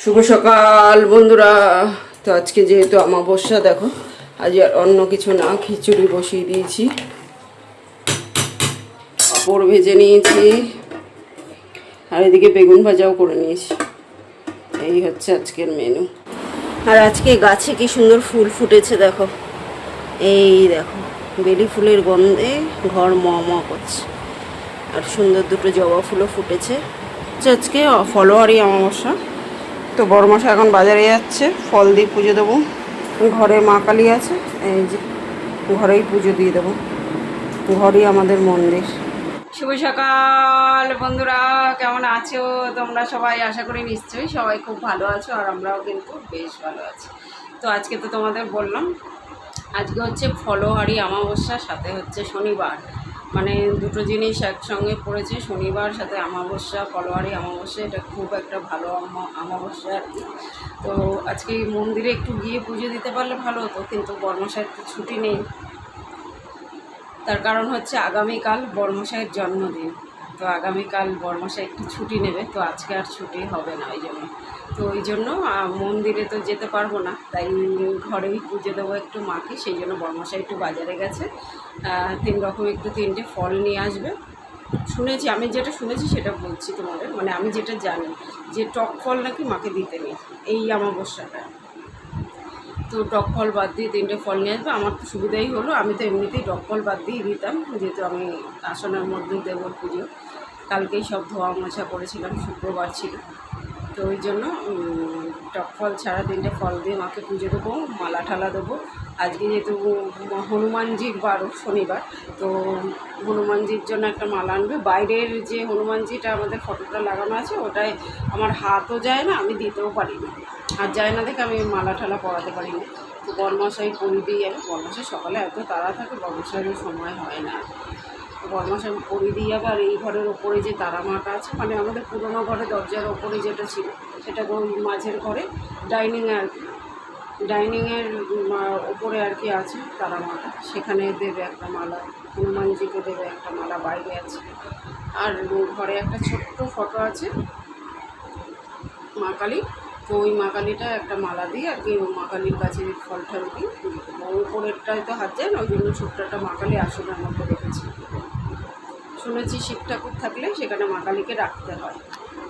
শুভ সকাল বন্ধুরা। তো আজকে যেহেতু অমাবস্যা, দেখো আজ আর অন্য কিছু না, খিচুড়ি বসিয়ে দিয়েছি, পাঁপড় ভেজে নিয়েছি, আর এদিকে বেগুন ভাজাও করে নিয়েছি। এই হচ্ছে আজকের মেনু। আর আজকে গাছে কি সুন্দর ফুল ফুটেছে দেখো, এই দেখো বেলি ফুলের গন্ধে ঘর ম করছে। আর সুন্দর দুটো জবা ফুলও ফুটেছে। আজকে ফলোয়ারি অমাবস্যা, তো বড়মশা এখন বাজারে যাচ্ছে, ফল দিয়ে পুজো দেবো। ঘরে মা কালী আছে, এই যে ঘরেই পুজো দিয়ে দেবো, ঘরই আমাদের মন্দির। শুভ সকাল বন্ধুরা, কেমন আছো তোমরা সবাই? আশা করি নিশ্চয়ই সবাই খুব ভালো আছো, আর আমরাও কিন্তু বেশ ভালো আছি। তো আজকে তো তোমাদের বললাম আজকে হচ্ছে ফলোহারি অমাবস্যা, সাথে হচ্ছে শনিবার, মানে দুটো জিনিস একসঙ্গে পড়েছে, শনিবার সাথে অমাবস্যা, ফলোহারি অমাবস্যা। এটা খুব একটা ভালো অমাবস্যা আর কি। তো আজকে মন্দিরে একটু গিয়ে পুজো দিতে পারলে ভালো হতো, কিন্তু বর্মশাইয়ের তো ছুটি নেই। তার কারণ হচ্ছে আগামীকাল বর্মশাইয়ের জন্মদিন, তো আগামীকাল বর্মশাই একটু ছুটি নেবে, তো আজকে আর ছুটি হবে না ওই জন্য। তো ওই জন্য মন্দিরে তো যেতে পারবো না, তাই ঘরেই পুজো দেবো একটু মাকে। সেই জন্য বর্মশাই একটু বাজারে গেছে, 3 রকম একটু 3টে ফল নিয়ে আসবে। শুনেছি, আমি যেটা শুনেছি সেটা বলছি তোমাদের, মানে আমি যেটা জানি যে টক ফল নাকি মাকে দিতে নেই এই অমাবস্যাটা। তো টক ফল বাদ দিয়ে 3টে ফল নিয়ে আসবে। আমার তো সুবিধাই হলো, আমি তো এমনিতেই টক ফল বাদ দিয়ে দিতাম, যেহেতু আমি আসনের মধ্যে দেবো পুজো। কালকেই সব ধোয়া মোছা করেছিলাম, শুক্রবার ছিল, তো ওই জন্য টক ফল ছাড়া 3টে ফল দিয়ে মাকে পুজো দেবো, মালা ঠালা দেবো। আজকে যেহেতু হনুমানজির বারও শনিবার, তো হনুমানজির জন্য একটা মালা আনবে। বাইরের যে হনুমানজিটা আমাদের ফটোটা লাগানো আছে, ওটায় আমার হাতও যায় না, আমি দিতেও পারি না, আর যায় না দেখে আমি মালা ঠালা পরাতে পারি না। তো বর্মশাই পরিয়ে দিয়ে যাবে। বর্মশাই সকালে এত তাড়া থাকে, বর্মশাইয়ের সময় হয় না। বর্মশাই পরিয়ে দিয়ে যাবে। আর এই ঘরের ওপরে যে তারা মাটা আছে, মানে আমাদের পুরোনো ঘরে দরজার ওপরে যেটা ছিল, সেটা ওই মাঝের ঘরে ডাইনিংয়ে আর কি, ডাইনিংয়ের ওপরে আর কি আছে তারা মাটা, সেখানে দেবে একটা মালা। হনুমানজিকে দেবে একটা মালা, বাইরে আছে। আর ঘরে একটা ছোট্ট ফটো আছে মা কালী, তো ওই মা কালীটা একটা মালা দিয়ে আর কি মা কালীর কাছে ফল ঠল দিই। উপরেরটায় তো হাত যায় না, ওই জন্য ছোট্ট একটা মা কালী আসনের মধ্যে রেখেছি। শুনেছি শিব ঠাকুর থাকলে সেখানে মা কালীকে রাখতে হয়,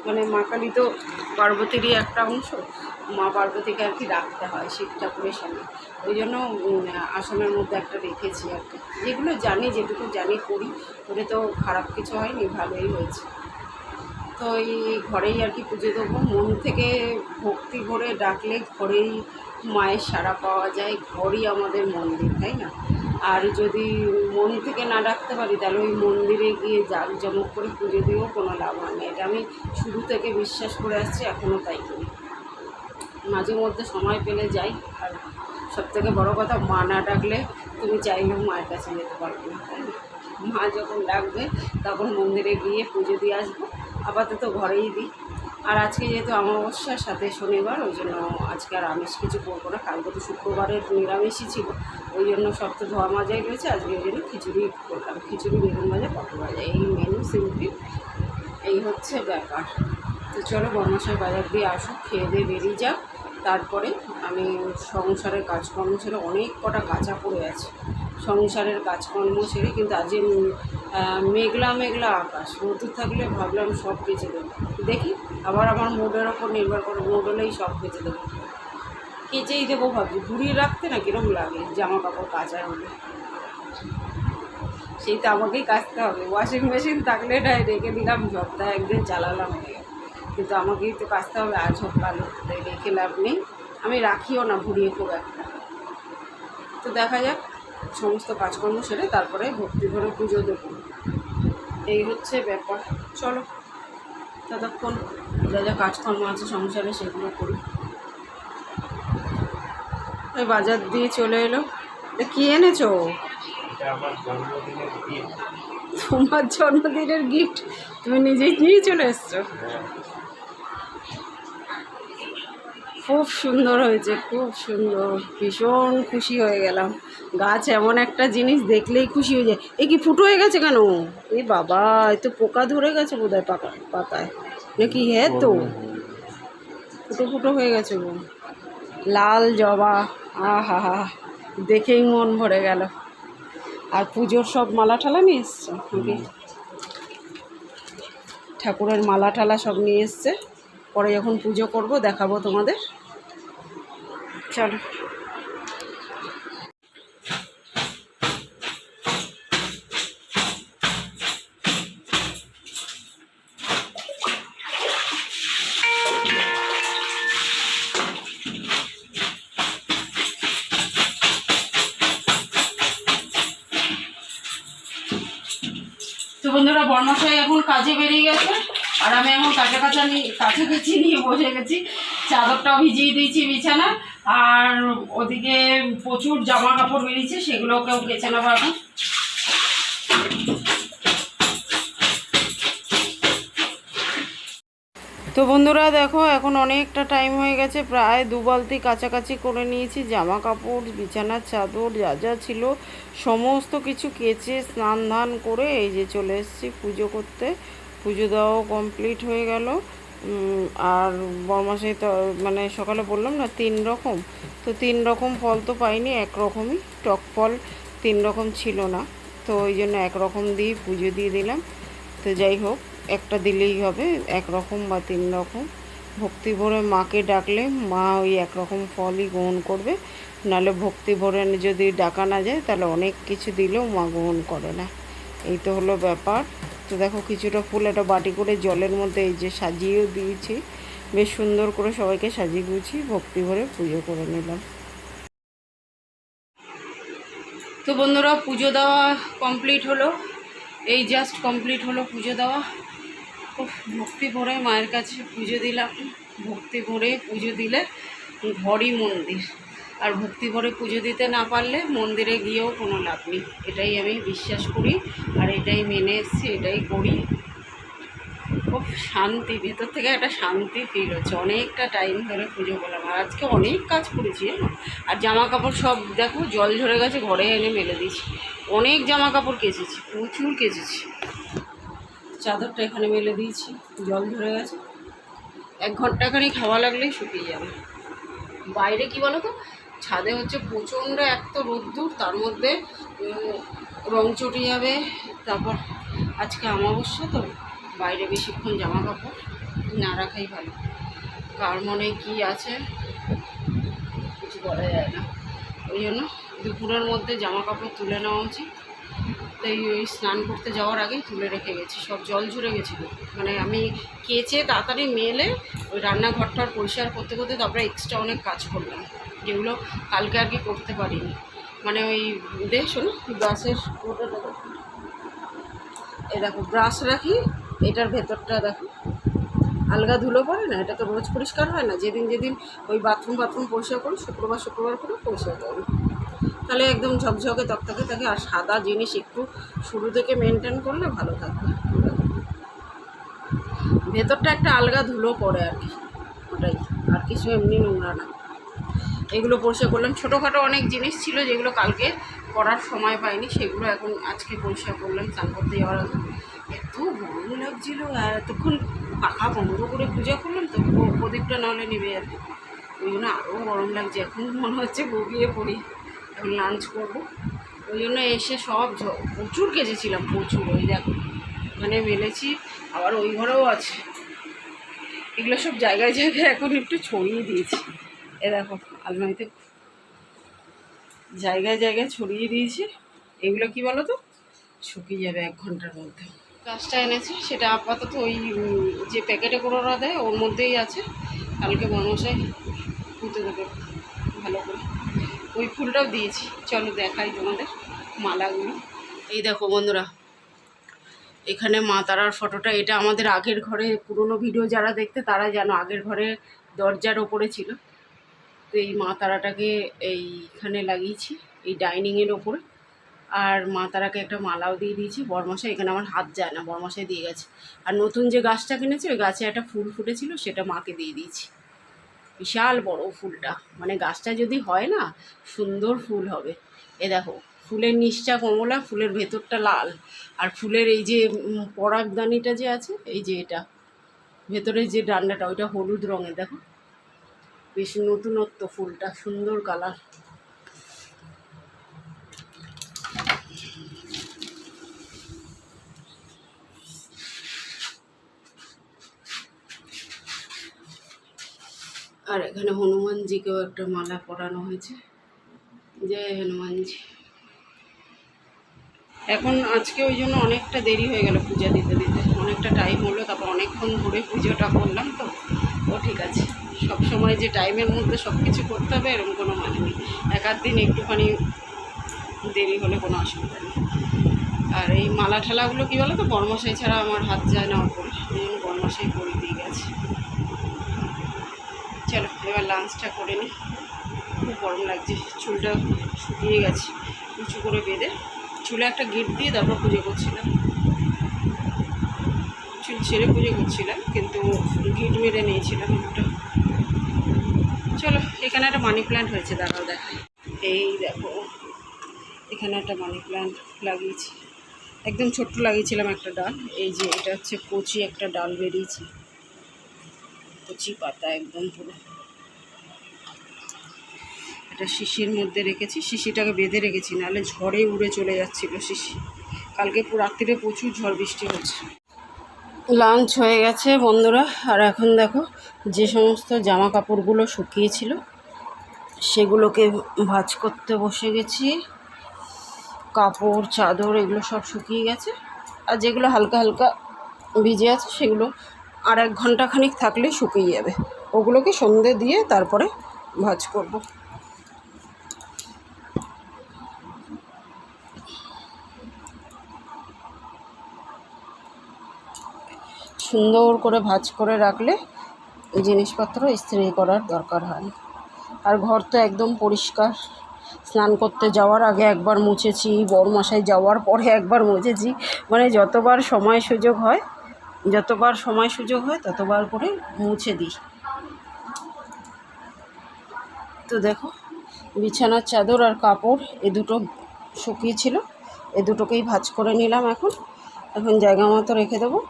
মানে মা কালী তো পার্বতীরই একটা অংশ, মা পার্বতীকে আর কি রাখতে হয় শিব ঠাকুরের সামনে। ওই জন্য আসনের মধ্যে একটা রেখেছি আর কি। যেগুলো জানি, যেটুকু জানি করি, করে তো খারাপ কিছু হয়নি, ভালোই হয়েছে। তো এই ঘরেই আর কি পুজো দেবো। মন থেকে ভক্তি ভরে ডাকলে ঘরেই মায়ের সাড়া পাওয়া যায়, ঘরই আমাদের মন্দির, তাই না? আর যদি মন থেকে না ডাকতে পারি, তাহলে ওই মন্দিরে গিয়ে জাঁকজমক করে পুজো দিয়েও কোনো লাভ হয় না। এটা আমি শুরু থেকে বিশ্বাস করে আসছি, এখনও তাই করি। মাঝে মধ্যে সময় পেলে যাই। আর সবথেকে বড় কথা, মা না ডাকলে তুমি চাইলেও মায়ের কাছে যেতে পারবে না, তাই না? মা যখন ডাকবে তখন মন্দিরে গিয়ে পুজো দিয়ে আসবো। আপাতত ঘরেই দিই। আর আজকে যেহেতু অমাবস্যার সাথে শনিবার, ওই জন্য আজকে আর আমিষ কিছু করবো না। কালকে তো শুক্রবারের নিরামিষই ছিল, ওই জন্য সব তো ধোয়া মাজাই রয়েছে। আজকে ওই জন্য খিচুড়ি করলাম, খিচুড়ি, বেগুন ভাজা, পটল ভাজা, এই মেনু সিম্পল। এই হচ্ছে ব্যাপার। তো চলো বর্মশাই বাজার দিয়ে আসুক, খেয়ে দিয়ে বেরিয়ে যাক। তারপরে আমি সংসারের কাজকর্ম ছেড়ে, অনেক কটা কাঁচা পড়ে আছে, সংসারের কাজকর্ম ছেড়ে। কিন্তু আজ মেঘলা মেঘলা আকাশ, রোদ থাকলে ভাবলাম সব কেচে দেবো। দেখি আবার আমার মুডের ওপর নির্ভর করে, মুড হলেই সব কেচে দেবো, কেচেই দেবো ভাবছি। ঘুরিয়ে রাখতে না কীরকম লাগে জামা কাপড় কাচা হলে, সেই তো আমাকেই কাচতে হবে। ওয়াশিং মেশিন থাকলে রেখে দিলাম, সপ্তাহে একদিন চালালাম হয়ে গেল, কিন্তু আমাকেই তো কাচতে হবে। আজ হোক কাল হোক, তাই রেখে লাভ নেই। আমি রাখিও না ঘুরিয়ে খুব একটা। তো দেখা যাক, সমস্ত কাজকর্ম সেরে তারপরে ভক্তি ভরে পুজো দেবো। এই হচ্ছে ব্যাপার। চলো ততক্ষণ যা যা কাজকর্ম আছে সংসারে সেগুলো করি। ওই বাজার দিয়ে চলে এলো। কী এনেছো? তোমার জন্মদিনের গিফট তুমি নিজেই নিয়ে চলে এসছো? খুব সুন্দর হয়েছে, খুব সুন্দর, ভীষণ খুশি হয়ে গেলাম। গাছ এমন একটা জিনিস, দেখলেই খুশি হয়ে যায়। এ কি ফুটো হয়ে গেছে কেন? এই বাবা, এ তো পোকা ধরে গেছে বোধহয় পাতায় নাকি? হ্যাঁ, তো ফুটো ফুটো হয়ে গেছে গো, লাল জবা। আহা হা, দেখেই মন ভরে গেল। আর পুজোর সব মালা ঠালা নিয়ে এসছে নাকি? ঠাকুরের মালা ঠালা সব নিয়ে এসছে, পরে যখন পুজো করব দেখাবো তোমাদের। চলো। তো বন্ধুরা, বর্মশাই এখন কাজে বেরিয়ে গেছে, আর আমি এখন কাছাকাছি নিয়ে বসে গেছি। চাদরটাও ভিজিয়ে দিয়েছি বিছানা, আর ওদিকে প্রচুর জামা কাপড় বেরিয়েছে, সেগুলোকেও কেচে নেবো এখন। তো বন্ধুরা দেখো, এখন অনেকটা টাইম হয়ে গেছে, প্রায় 2 বালতি কাছাকাছি করে নিয়েছি। জামা কাপড়, বিছানার চাদর যা যা ছিল সমস্ত কিছু কেচে স্নান ধান করে এই যে চলে এসেছি পুজো করতে। পুজো দেওয়াও কমপ্লিট হয়ে গেল। আর বরমাসে তো মানে সকালে বললাম না 3 রকম, তো 3 রকম ফল তো পাইনি, একরকমই টক ফল 3 রকম ছিল না, তো ওই জন্য একরকম দিয়ে পুজো দিয়ে দিলাম। তো যাই হোক, একটা দিলেই হবে, 1 রকম বা 3 রকম। ভক্তি ভরে মাকে ডাকলে মা ওই 1 রকম ফলই গ্রহণ করবে, নাহলে ভক্তি ভরে যদি ডাকা না যায় তাহলে অনেক কিছু দিলেও মা গ্রহণ করে না। এই তো হলো ব্যাপার। তো দেখো, কিছুটা ফুল একটা বাটি করে জলের মধ্যে এই যে সাজিয়েও দিয়েছি, বেশ সুন্দর করে সবাইকে সাজিয়ে গুছিয়ে ভক্তি ভরে পুজো করে নিলাম। তো বন্ধুরা, পুজো দেওয়া কমপ্লিট হলো, এই জাস্ট কমপ্লিট হলো পুজো দেওয়া। খুব ভক্তি ভরে মায়ের কাছে পুজো দিলাম। ভক্তি ভরে পুজো দিলে ঘরই মন্দির, আর ভক্তি ভরে পুজো দিতে না পারলে মন্দিরে গিয়েও কোনো লাভ নেই, এটাই আমি বিশ্বাস করি, আর এটাই মেনে এসেছি, এটাই করি। খুব শান্তি, ভেতর থেকে একটা শান্তি ফিল হচ্ছে। অনেকটা টাইম ধরে পুজো করলাম, আর আজকে অনেক কাজ করেছি। আর জামা কাপড় সব দেখো জল ঝরে গেছে, ঘরে এনে মেলে দিয়েছি। অনেক জামা কাপড় কেচেছি, প্রচুর কেচেছি। চাদরটা এখানে মেলে দিয়েছি, জল ধরে গেছে, 1 ঘন্টাখানি খাওয়া লাগলেই শুকিয়ে যাবে। বাইরে কি বলো তো, ছাদে হচ্ছে প্রচণ্ড এক তো রোদ্দুর, তার মধ্যে রং চটে যাবে। তারপর আজকে অমাবস্যা, তো বাইরে বেশিক্ষণ জামা কাপড় না রাখাই ভালো। কার মনে কি আছে কিছু বলা যায় না, ওই জন্য দুপুরের মধ্যে জামা কাপড় তুলে নেওয়া উচিত। তাই ওই স্নান করতে যাওয়ার আগেই তুলে রেখে গেছি, সব জল ঝরে গেছিলো। মানে আমি কেচে তাড়াতাড়ি মেলে ওই রান্নাঘরটার পরিষ্কার করতে করতে তারপরে এক্সট্রা অনেক কাজ করলাম, যেগুলো কালকে আর কি করতে পারিনি। মানে ওই দেখছো না ব্রাশের ওটা দেখো, এ দেখো ব্রাশ রাখি, এটার ভেতরটা দেখো আলগা ধুলো পড়ে না, এটা তো রোজ পরিষ্কার হয় না। যেদিন যেদিন ওই বাথরুম পরিষ্কার করি, শুক্রবার করে পরিষ্কার করি, তাহলে একদম ঝকঝকে তকতকে থাকে। আর সাদা জিনিস একটু শুরু থেকে মেনটেন করলে ভালো থাকবে। ভেতরটা একটা আলগা ধুলো পড়ে আর কি, ওটাই, আর কিছু এমনি নোংরা না। এগুলো পরিষ্কার করলাম। ছোটোখাটো অনেক জিনিস ছিল যেগুলো কালকে করার সময় পাইনি, সেগুলো এখন আজকে পরিষ্কার করলাম স্নান করতে যাওয়ার আগে। এত গরম লাগছিল, আর এতক্ষণ পাখা বন্ধ করে পূজা করলাম, তো প্রদীপটা নাহলে নেবে আর কি, ওই জন্য আরও গরম লাগছে। এখন মনে হচ্ছে বগিয়ে পড়ি, এখন লাঞ্চ করবো। ওই জন্য এসে সব প্রচুর কেচেছিলাম, প্রচুর। ওই দেখো ওখানে মেলেছি, আবার ওই ঘরেও আছে। এগুলো সব জায়গায় জায়গায় এখন একটু ছড়িয়ে দিয়েছি। এ দেখো আলমারিতে জায়গায় জায়গায় ছড়িয়ে দিয়েছি। এগুলো কি বলো তো, শুকিয়ে যাবে 1 ঘন্টার মধ্যে। গাছটা এনেছি, সেটা আপাতত ওই যে প্যাকেটে করে ওরা দেয় ওর মধ্যেই আছে। কালকে মনসাই পুঁতে দেবে ভালো করে। ওই ফুলটাও দিয়েছি, চলো দেখাই তোমাদের মালাগুলো। এই দেখো বন্ধুরা, এখানে মা তারার ফটোটা, এটা আমাদের আগের ঘরে, পুরনো ভিডিও যারা দেখতে তারা জানো, আগের ঘরে দরজার ওপরে ছিল। তো এই মা তারাটাকে এইখানে লাগিয়েছি, এই ডাইনিংয়ের ওপরে। আর মা তারাকে একটা মালাও দিয়ে দিয়েছি। বরমশাই, এখানে আমার হাত যায় না, বরমশাই দিয়ে গেছে। আর নতুন যে গাছটা কিনেছি, ওই গাছে একটা ফুল ফুটেছিল, সেটা মাকে দিয়ে দিয়েছি। বিশাল বড় ফুলটা, মানে গাছটা যদি হয় না সুন্দর ফুল হবে। এ দেখো ফুলের নিচটা কমলা, ফুলের ভেতরটা লাল, আর ফুলের এই যে পরাগদানিটা যে আছে, এই যে এটা ভেতরের যে ডান্ডাটা, ওইটা হলুদ রঙের। দেখো বেশ নতুনত্ব, ফুলটা সুন্দর কালার। আর এখানে হনুমানজিকেও একটা মালা পরানো হয়েছে। জয় হনুমানজি। এখন আজকে ওই জন্য অনেকটা দেরি হয়ে গেল পূজা দিতে দিতে, অনেকটা টাইম হলো, তারপর অনেকক্ষণ ধরে পুজোটা করলাম। তো ও ঠিক আছে, সব সময় যে টাইমের মধ্যে সব কিছু করতে হবে এরকম কোনো মানে নেই, এক আধ দিন একটুখানি দেরি হলে কোনো অসুবিধা নেই। আর এই মালা ঠালাগুলো কী বলো তো, বরমশাই ছাড়া আমার হাত যায় না ওপরে, এই জন্য বরমশাই করে দিয়ে গেছে। চলো এবার লাঞ্চটা করে নিই, খুব গরম লাগছে, চুলটা শুকিয়ে গেছে, উঁচু করে বেঁধে চুলে একটা গিট দিয়ে তারপর পুজো করছিলাম, চুল ছেড়ে পুজো করছিলাম কিন্তু গিট মেরে নিয়েছিলাম একটা। চলো এখানে একটা মানি প্ল্যান্ট হয়েছে, দাঁড়াও দেখাই। এই দেখো এখানে একটা মানি প্ল্যান্ট লাগিয়েছি, একদম ছোট্ট লাগিয়েছিলাম একটা ডাল। এই যে এটা হচ্ছে কচি একটা ডাল বেরিয়েছে, কচি পাতা একদম পুরো। এটা শিশির মধ্যে রেখেছি, শিশিটাকে বেঁধে রেখেছি, নাহলে ঝড়ে উড়ে চলে যাচ্ছিলো শিশি। কালকে রাত্রিরে প্রচুর ঝড় বৃষ্টি হচ্ছে। লাঞ্চ হয়ে গেছে বন্ধুরা, আর এখন দেখো যে সমস্ত জামা কাপড়গুলো শুকিয়েছিল সেগুলোকে ভাঁজ করতে বসে গেছি। কাপড় চাদর এগুলো সব শুকিয়ে গেছে, আর যেগুলো হালকা হালকা ভিজে আছে সেগুলো আর 1 ঘন্টা খানিক থাকলেই শুকিয়ে যাবে। ওগুলোকে সন্ধে দিয়ে তারপরে ভাঁজ করব। সুন্দর করে ভাঁজ করে রাখলে জিনিসপত্র ইস্ত্রি করার দরকার হয় না। আর ঘর তো একদম পরিষ্কার, স্নান করতে যাওয়ার আগে একবার মুছেছি, বড়মশাই যাওয়ার পরে একবার মুছেছি, মানে যতবার সময় সুযোগ হয় ততবার করে মুছে দিই। তো দেখো বিছানার চাদর আর কাপড় এ দুটো শুকিয়েছিল, এ দুটোকেই ভাঁজ করে নিলাম। এখন জায়গা মতো রেখে দেবো,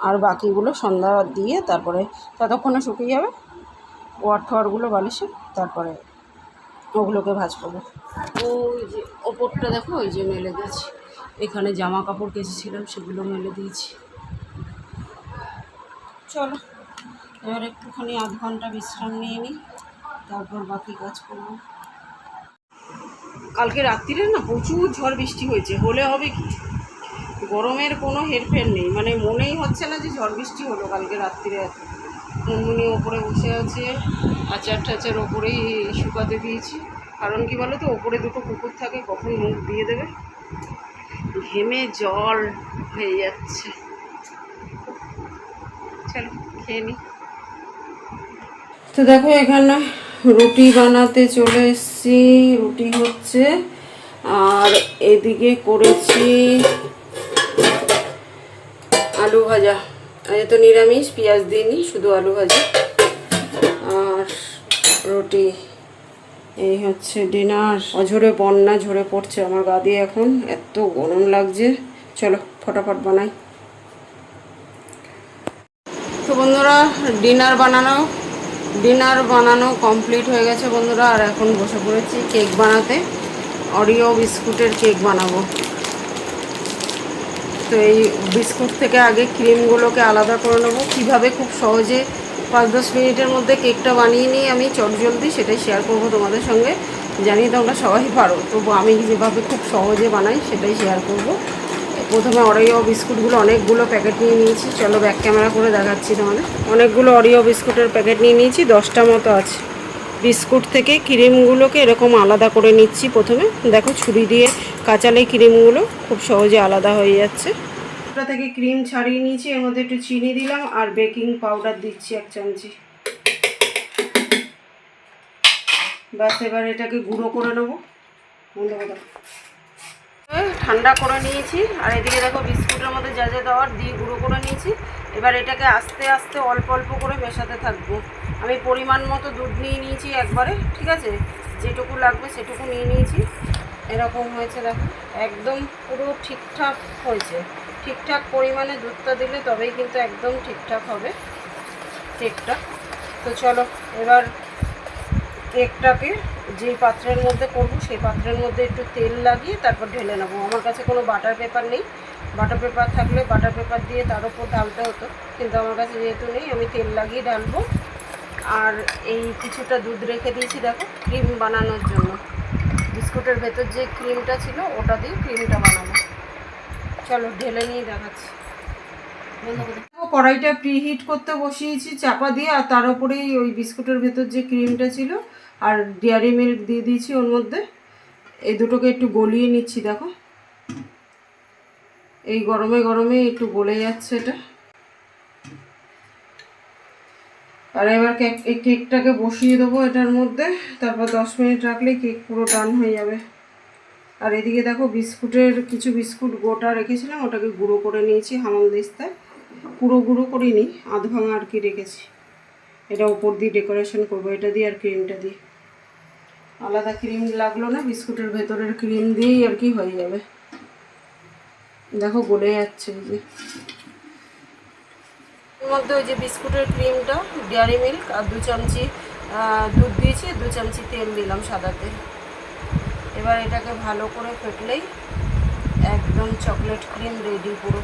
আর বাকিগুলো সন্ধ্যা দিয়ে তারপরে ততক্ষণে শুকিয়ে যাবে ওয়ার ঠোয়ারগুলো বালিশে, তারপরে ওগুলোকে ভাঁজ করবো। ওই যে ওপরটা দেখো, ওই যে মেলে দিয়েছি, এখানে জামা কাপড় কেচেছিলাম সেগুলো মেলে দিয়েছি। চলো এবার একটুখানি 1/2 ঘন্টা বিশ্রাম নিয়ে নিই, তারপর বাকি কাজ করব। কালকে রাত্রিরে না প্রচুর ঝড় বৃষ্টি হয়েছে, হলে হবে কি, গরমের কোনো হেরফের নেই, মানে মনেই হচ্ছে না যে ঝড় বৃষ্টি হলো কালকে রাত্রিরে। এত মুনমুনি ওপরে বসে আছে, আচার টাচার ওপরেই শুকাতে দিয়েছি। কারণ কি বলো তো, ওপরে দুটো কুকুর থাকে, কখন মুখ দিয়ে দেবে, ঘেমে জল হয়ে যাচ্ছে। চলো খেয়ে নিই। তো দেখো এখানে রুটি বানাতে চলে এসেছি, রুটি হচ্ছে, আর এদিকে করেছি আলু ভাজা। আজ তো নিরামিষ, পেঁয়াজ দিইনি, শুধু আলু ভাজা আর রুটি। এই হচ্ছে ডিনার। অঝরে বন্যা ঝরে পড়ছে আমার গা দিয়ে, এখন এত গরম লাগছে। চলো ফটাফট বানাই। তো বন্ধুরা ডিনার বানানো কমপ্লিট হয়ে গেছে বন্ধুরা, আর এখন বসে পড়েছি কেক বানাতে। অরিও বিস্কুটের কেক বানাবো। তো এই বিস্কুট থেকে আগে ক্রিমগুলোকে আলাদা করে নেবো। কীভাবে খুব সহজে 5-10 মিনিটের মধ্যে কেকটা বানিয়ে নিই আমি চটজলদি, সেটাই শেয়ার করবো তোমাদের সঙ্গে। জানি তোমরা সবাই পারো, তবু আমি যেভাবে খুব সহজে বানাই সেটাই শেয়ার করব। প্রথমে অরিও বিস্কুটগুলো অনেকগুলো প্যাকেট নিয়ে নিয়েছি, চলো ব্যাক ক্যামেরা করে দেখাচ্ছি তোমাদের। অনেকগুলো অরিও বিস্কুটের প্যাকেট নিয়ে নিয়েছি, 10টা মতো আছে। বিস্কুট থেকে ক্রিমগুলোকে এরকম আলাদা করে নিচ্ছি প্রথমে। দেখো ছুরি দিয়ে কাচালে ক্রিমগুলো খুব সহজে আলাদা হয়ে যাচ্ছে। ওটা থেকে ক্রিম ছাড়িয়ে নিয়েছি, এর মধ্যে একটু চিনি দিলাম আর বেকিং পাউডার দিচ্ছি 1 চামচি। ব্যাস এবার এটাকে গুঁড়ো করে নেবো। ঠান্ডা করে নিয়েছি, আর এদিকে দেখো বিস্কুটের মধ্যে যা যা দেওয়ার দিয়ে গুঁড়ো করে নিয়েছি। এবার এটাকে আস্তে আস্তে অল্প অল্প করে মেশাতে থাকবো। আমি পরিমাণ মতো দুধ নিয়ে নিয়েছি একবারে, ঠিক আছে, যেটুকু লাগবে সেটুকু নিয়ে নিয়েছি। এরকম হয়েছে দেখো, একদম পুরো ঠিকঠাক হয়েছে। ঠিকঠাক পরিমাণে দুধটা দিলে তবেই কিন্তু একদম ঠিকঠাক হবে কেকটা। তো চলো এবার কেকটাকে যেই পাত্রের মধ্যে করবো সেই পাত্রের মধ্যে একটু তেল লাগিয়ে তারপর ঢেলে নেবো। আমার কাছে কোনো বাটার পেপার নেই, বাটার পেপার থাকলে বাটার পেপার দিয়ে তার উপর ঢালতে হতো, কিন্তু আমার কাছে যেহেতু নেই আমি তেল লাগিয়ে ঢালবো। আর এই কিছুটা দুধ রেখে দিয়েছি দেখো ক্রিম বানানোর জন্য, বিস্কুটের ভেতর যে ক্রিমটা ছিল ওটা দিয়ে ক্রিমটা বানাবো। চলো ঢেলে নিয়ে দেখাচ্ছি। কড়াইটা প্রিহিট করতে বসিয়েছি চাপা দিয়ে, আর তার উপরেই ওই বিস্কুটের ভেতর যে ক্রিমটা ছিল আর ডেয়ারি মিল্ক দিয়ে দিয়েছি ওর মধ্যে। এই দুটোকে একটু গলিয়ে নিচ্ছি দেখো, এই গরমে গরমে একটু গলে যাচ্ছে এটা। আর এবার এই কেকটাকে বসিয়ে দেবো এটার মধ্যে, তারপর 10 মিনিট রাখলেই কেক পুরো ডান হয়ে যাবে। আর এদিকে দেখো বিস্কুটের কিছু বিস্কুট গোটা রেখেছিলাম, ওটাকে গুঁড়ো করে নিয়েছি হামানদিস্তায়, পুরো গুঁড়ো করিনি, আধ ভাঙা আর কি রেখেছি। এটা উপর দিয়ে ডেকোরেশন করবো এটা দিয়ে আর ক্রিমটা দিয়ে, আলাদা ক্রিম লাগলো না, বিস্কুটের ভেতরের ক্রিম দিয়েই আর কি হয়ে যাবে। দেখো গলে যাচ্ছে এই যে, এর মধ্যে ওই যে বিস্কুটের ক্রিমটা, ডেয়ারি মিল্ক আর 2 চামচি দুধ দিয়েছি, 2 চামচি তেল দিলাম সাদা তেল। এবার এটাকে ভালো করে ফেটলেই একদম চকলেট ক্রিম রেডি পুরো।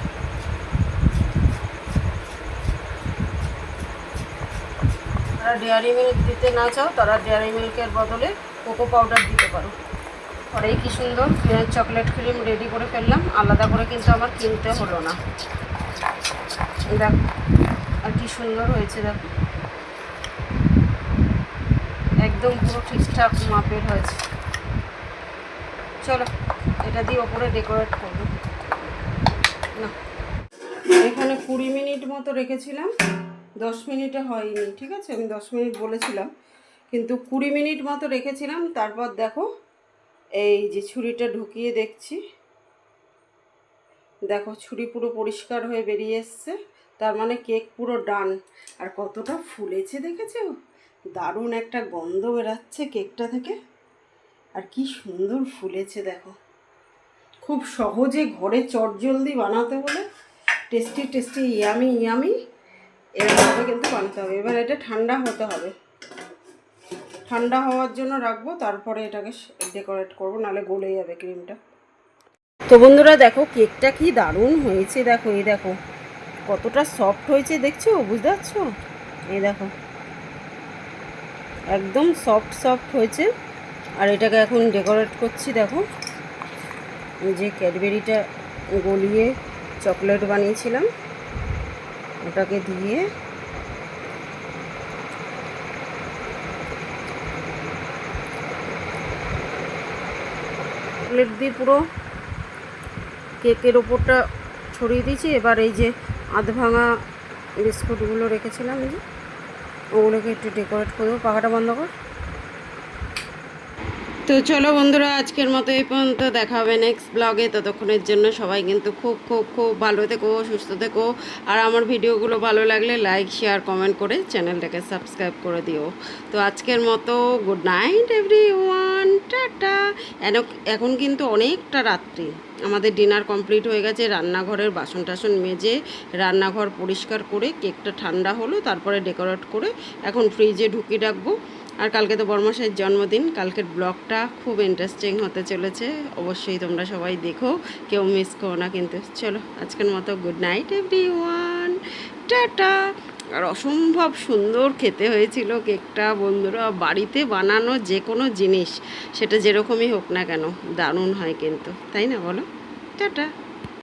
যারা ডেয়ারি মিল্ক দিতে না চাও তারা ডেয়ারি মিল্কের বদলে কোকো পাউডার দিতে পারো। আর এই কি সুন্দর চকলেট ক্রিম রেডি করে ফেললাম, আলাদা করে কিন্তু আমার কিনতে হলো না। দেখো আর কি সুন্দর হয়েছে, দেখো একদম পুরো ঠিকঠাক মাপের হয়েছে। চলো এটা দিয়ে ওপরে ডেকোরেট করবো না। এখানে 20 মিনিট মতো রেখেছিলাম, 10 মিনিটে হয়নি, ঠিক আছে আমি 10 মিনিট বলেছিলাম, কিন্তু 20 মিনিট মতো রেখেছিলাম। তারপর দেখো এই যে ছুরিটা ঢুকিয়ে দেখছি, দেখো ছুরি পুরো পরিষ্কার হয়ে বেরিয়ে এসছে, তার মানে কেক পুরো ডান। আর কতটা ফুলেছে দেখেছো, দারুণ একটা গন্ধ বেরাচ্ছে কেকটা থেকে, আর কি সুন্দর ফুলেছে দেখো। খুব সহজে ঘরে চটজলদি বানাতে হলে টেস্টি টেস্টি ইয়ামি ইয়ামি এরকমভাবে কিন্তু বানাতে হবে। এবার এটা ঠান্ডা হতে হবে, ঠান্ডা হওয়ার জন্য রাখবো, তারপরে এটাকে ডেকোরেট করবো, নাহলে গলে যাবে ক্রিমটা। তো বন্ধুরা দেখো কেকটা কি দারুণ হয়েছে, দেখো এই দেখো কতটা সফট হয়েছে, দেখছো বুঝতে পারছো, এই দেখো একদম সফট সফট হয়েছে। আর এটাকে এখন ডেকোরেট করছি, দেখো যে ক্যাডবেরিটা গলিয়ে চকলেট বানিয়েছিলাম ওটাকে দিয়ে চকলেট দিয়ে পুরো কেকের ওপরটা ছড়িয়ে দিয়েছি। এবার এই যে আধ ভাঙা বিস্কুটগুলো রেখেছিলাম এই যে, ওগুলোকে একটু ডেকোরেট করবো। পাখাটা বন্ধ কর। তো চলো বন্ধুরা আজকের মতো এই পর্যন্ত, দেখা হবে নেক্সট ব্লগে। ততক্ষণের জন্য সবাই কিন্তু খুব খুব খুব ভালো থেকো, সুস্থ থেকো। আর আমার ভিডিওগুলো ভালো লাগলে লাইক শেয়ার কমেন্ট করে চ্যানেলটাকে সাবস্ক্রাইব করে দিও। তো আজকের মতো গুড নাইট এভরিওয়ান, টাটা। এখন কিন্তু অনেকটা রাত্রি, আমাদের ডিনার কমপ্লিট হয়ে গেছে, রান্নাঘরের বাসন টাসন মেজে রান্নাঘর পরিষ্কার করে কেকটা ঠান্ডা হলো, তারপরে ডেকোরেট করে এখন ফ্রিজে ঢুকিয়ে রাখবো। আর কালকে তো বর্মাশাইয়ের জন্মদিন, কালকের ব্লগটা খুব ইন্টারেস্টিং হতে চলেছে, অবশ্যই তোমরা সবাই দেখো, কেউ মিস করো না কিন্তু। চলো আজকের মতো গুড নাইট এভরিওয়ান, টাটা। আর অসম্ভব সুন্দর খেতে হয়েছিল কেকটা বন্ধুরা, বাড়িতে বানানো যে কোনো জিনিস সেটা যেরকমই হোক না কেন দারুণ হয় কিন্তু, তাই না বলো? টাটা।